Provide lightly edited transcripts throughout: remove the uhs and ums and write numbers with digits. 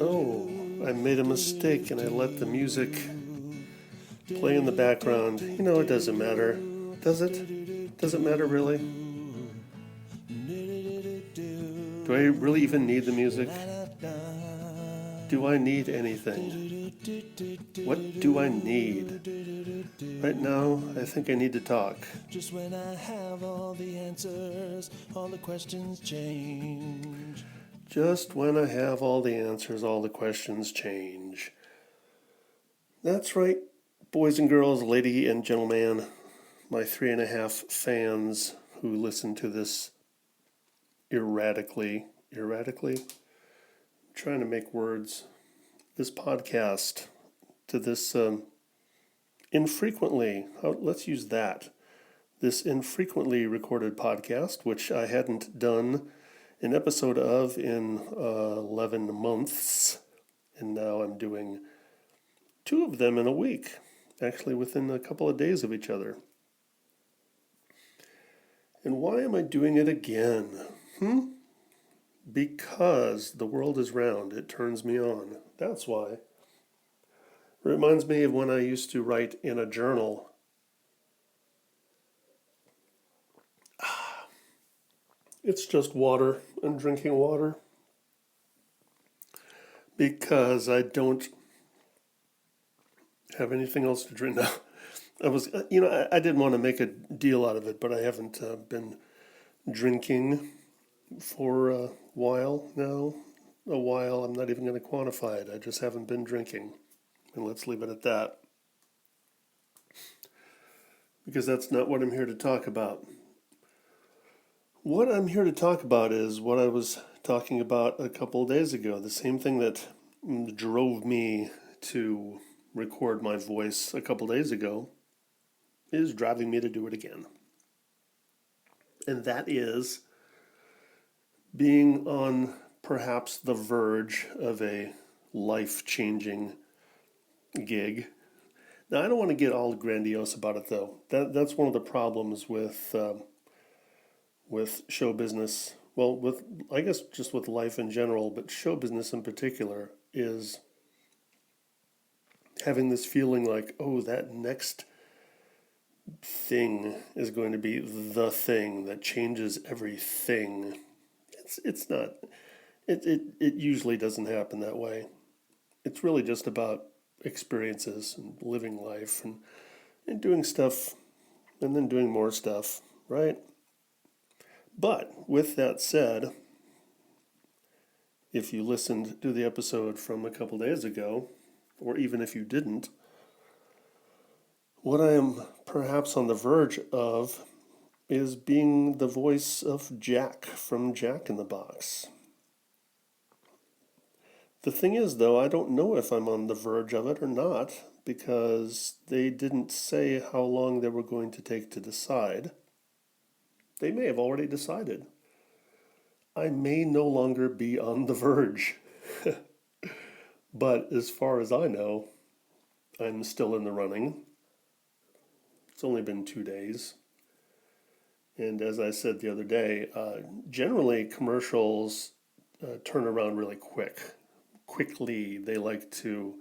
Oh, I made a mistake and I let the music play in the background. You know, it doesn't matter. Does it? Does it matter really? Do I really even need the music? Do I need anything? What do I need? Right now, I think I need to talk. Just when I have all the answers, all the questions change. Just when I have all the answers, all the questions change. That's right, boys and girls, lady and gentleman, my 3.5 fans who listen to this erratically. I'm trying to make words. This podcast to this infrequently, let's use that. This infrequently recorded podcast, which I hadn't done an episode of in 11 months, and now I'm doing 2 of them in a week, actually within a couple of days of each other. And why am I doing it again? Because the world is round. It turns me on. That's why. It reminds me of when I used to write in a journal. It's just water. I'm drinking water. Because I don't have anything else to drink now. I didn't want to make a deal out of it, but I haven't been drinking for a while now. A while, I'm not even going to quantify it. I just haven't been drinking. And let's leave it at that. Because that's not what I'm here to talk about. What I'm here to talk about is what I was talking about a couple of days ago. The same thing that drove me to record my voice a couple days ago is driving me to do it again. And that is being on perhaps the verge of a life-changing gig. Now, I don't want to get all grandiose about it, though. That's one of the problems with show business. Well, I guess just with life in general, but show business in particular, is having this feeling like, oh, that next thing is going to be the thing that changes everything. It's not. It usually doesn't happen that way. It's really just about experiences and living life and doing stuff and then doing more stuff, right? But with that said, if you listened to the episode from a couple days ago, or even if you didn't, what I am perhaps on the verge of is being the voice of Jack from Jack in the Box. The thing is, though, I don't know if I'm on the verge of it or not, because they didn't say how long they were going to take to decide. They may have already decided. I may no longer be on the verge. But as far as I know, I'm still in the running. It's only been 2 days. And as I said the other day, generally commercials turn around really quickly. They like to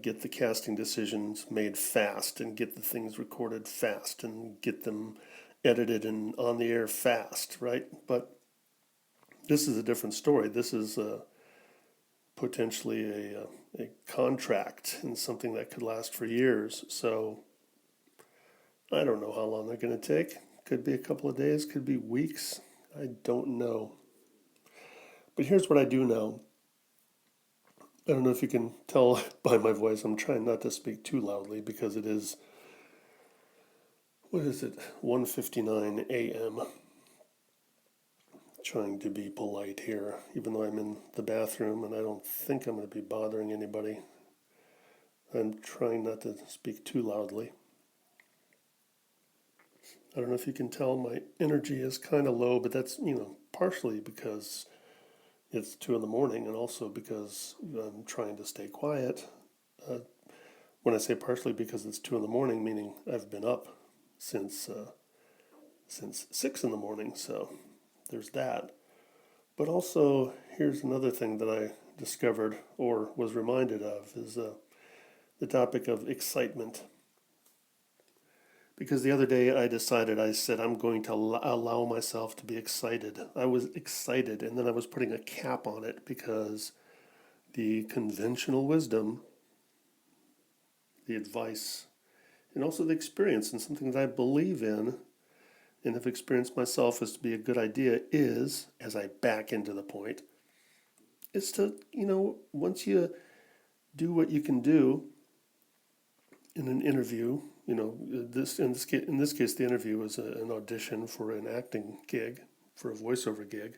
get the casting decisions made fast and get the things recorded fast and get them edited and on the air fast, right? But this is a different story. This is potentially a contract and something that could last for years. So I don't know how long they're going to take. Could be a couple of days, could be weeks. I don't know. But here's what I do know. I don't know if you can tell by my voice. I'm trying not to speak too loudly because it is, 1:59 a.m. Trying to be polite here, even though I'm in the bathroom and I don't think I'm going to be bothering anybody. I'm trying not to speak too loudly. I don't know if you can tell my energy is kind of low, but that's, partially because it's 2 in the morning and also because I'm trying to stay quiet. When I say partially because it's 2 in the morning, meaning I've been up since 6 in the morning, so there's that. But also, here's another thing that I discovered or was reminded of is the topic of excitement. Because the other day I said, I'm going to allow myself to be excited. I was excited, and then I was putting a cap on it because the conventional wisdom, the advice, and also the experience, and something that I believe in and have experienced myself as to be a good idea is, as I back into the point, is to, once you do what you can do in an interview, in this case, the interview was an audition for an acting gig, for a voiceover gig,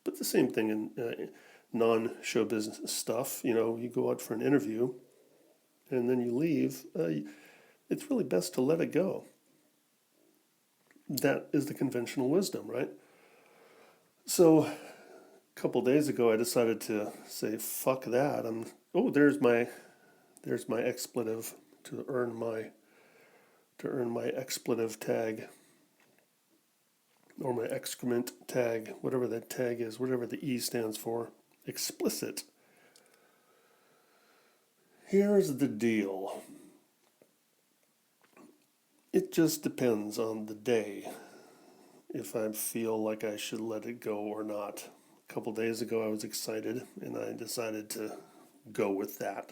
but the same thing in non-show business stuff. You go out for an interview, and then you leave. It's really best to let it go. That is the conventional wisdom, right? So a couple days ago, I decided to say, "Fuck that!" There's my expletive to earn my expletive tag or my excrement tag, whatever that tag is, whatever the E stands for. Explicit. Here's the deal. It just depends on the day if I feel like I should let it go or not. A couple days ago, I was excited and I decided to go with that.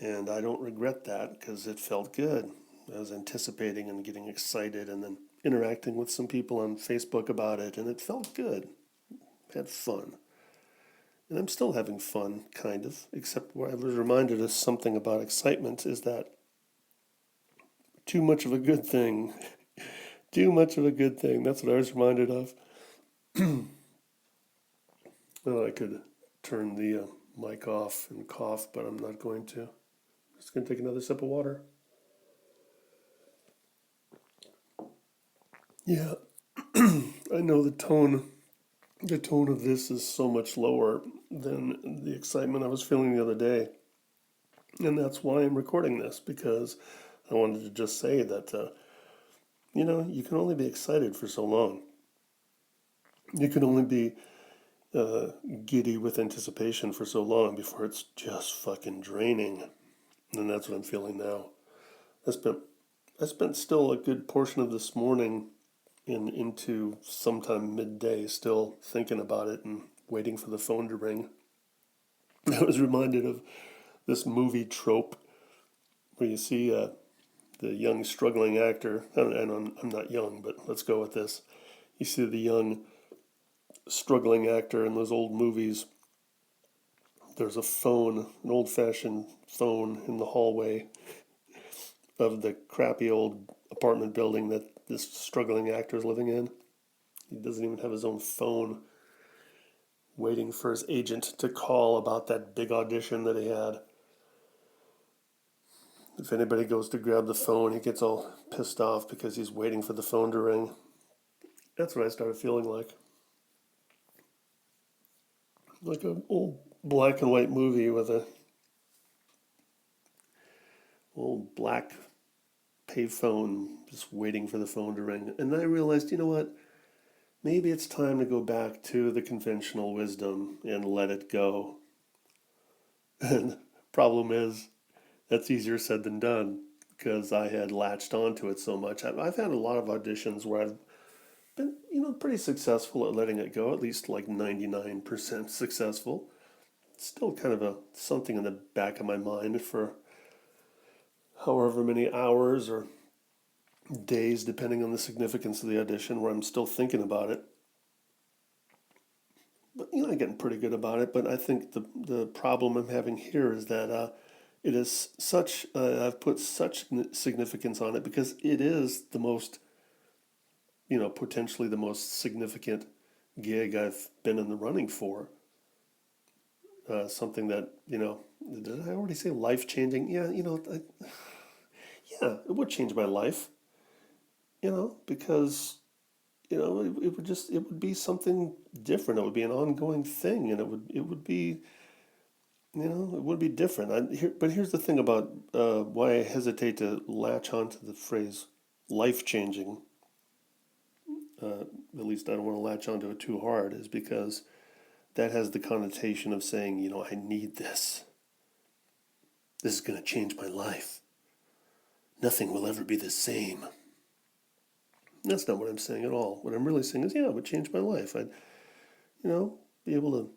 And I don't regret that because it felt good. I was anticipating and getting excited and then interacting with some people on Facebook about it, and it felt good. Had fun. And I'm still having fun, kind of, except where I was reminded of something about excitement is that too much of a good thing. Too much of a good thing. That's what I was reminded of. Well, I could turn the mic off and cough, but I'm not going to. Just going to take another sip of water. Yeah, I know the tone of this is so much lower than the excitement I was feeling the other day. And that's why I'm recording this, because I wanted to just say that, you can only be excited for so long. You can only be giddy with anticipation for so long before it's just fucking draining. And that's what I'm feeling now. I spent still a good portion of this morning into sometime midday still thinking about it and waiting for the phone to ring. I was reminded of this movie trope where you see the young struggling actor, and I'm not young, but let's go with this. You see the young struggling actor in those old movies. There's a phone, an old-fashioned phone in the hallway of the crappy old apartment building that this struggling actor is living in. He doesn't even have his own phone, waiting for his agent to call about that big audition that he had. If anybody goes to grab the phone, he gets all pissed off because he's waiting for the phone to ring. That's what I started feeling like. Like an old black and white movie with a old black payphone just waiting for the phone to ring. And I realized, you know what? Maybe it's time to go back to the conventional wisdom and let it go. And problem is, that's easier said than done because I had latched onto it so much. I've had a lot of auditions where I've been, pretty successful at letting it go, at least like 99% successful. Still kind of something in the back of my mind for however many hours or days, depending on the significance of the audition, where I'm still thinking about it. But I'm getting pretty good about it. But I think the problem I'm having here is that it is such. I've put such significance on it because it is the most, potentially the most significant gig I've been in the running for. Something that did I already say life changing? Yeah, yeah, it would change my life. Because it would be something different. It would be an ongoing thing, and it would be it would be different. But here's the thing about why I hesitate to latch onto the phrase life changing. at least I don't want to latch onto it too hard, is because that has the connotation of saying, you know, I need this. This is going to change my life. Nothing will ever be the same. That's not what I'm saying at all. What I'm really saying is, yeah, it would change my life. I'd, be able to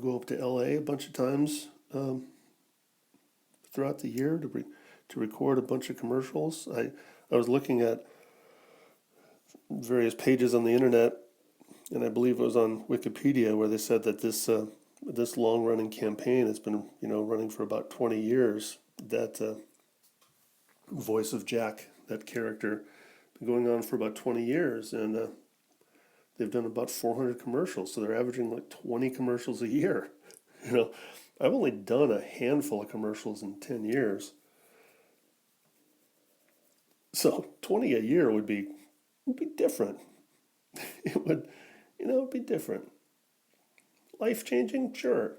go up to LA a bunch of times throughout the year to record a bunch of commercials. I was looking at various pages on the internet, and I believe it was on Wikipedia, where they said that this long-running campaign has been running for about 20 years. That voice of Jack, that character, been going on for about 20 years, and they've done about 400 commercials, so they're averaging like 20 commercials a year. I've only done a handful of commercials in 10 years. So 20 a year would be different. It would, be different. Life-changing? Sure.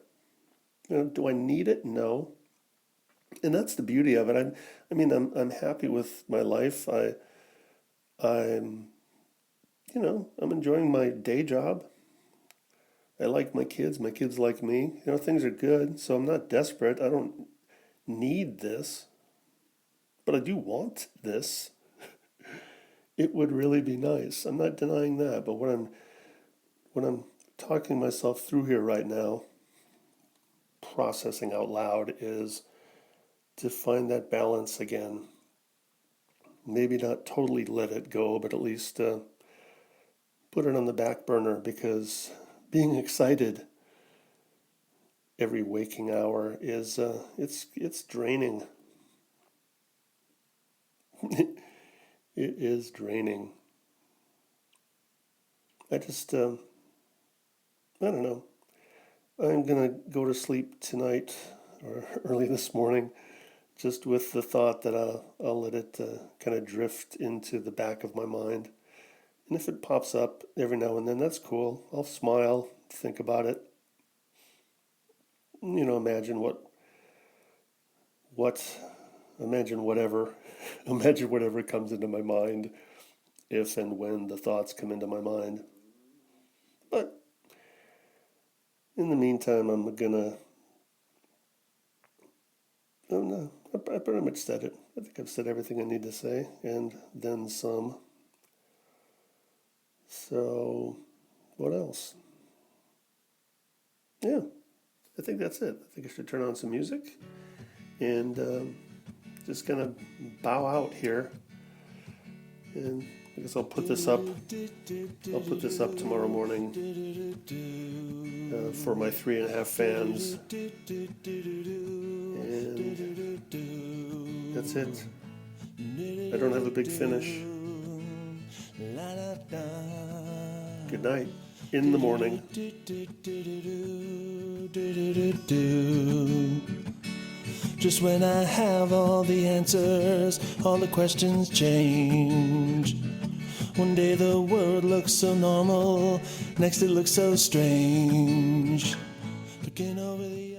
Do I need it? No. And that's the beauty of it. I'm happy with my life. I'm enjoying my day job. I like my kids. My kids like me. Things are good. So I'm not desperate. I don't need this. But I do want this. It would really be nice. I'm not denying that. But when I'm talking myself through here right now, processing out loud, is to find that balance again. Maybe not totally let it go, but at least put it on the back burner, because being excited every waking hour is it's draining. It is draining. I don't know. I'm gonna go to sleep tonight or early this morning, just with the thought that I'll let it kind of drift into the back of my mind. And if it pops up every now and then, that's cool. I'll smile, think about it. Imagine imagine whatever comes into my mind, if and when the thoughts come into my mind. But in the meantime, I pretty much said it. I think I've said everything I need to say, and then some. So, what else? Yeah, I think that's it. I think I should turn on some music and just kind of bow out here. And I guess I'll put this up tomorrow morning for my 3.5 fans. And that's it. I don't have a big finish. Good night. In the morning. Just when I have all the answers, all the questions change. One day the world looks so normal, next it looks so strange. Looking over the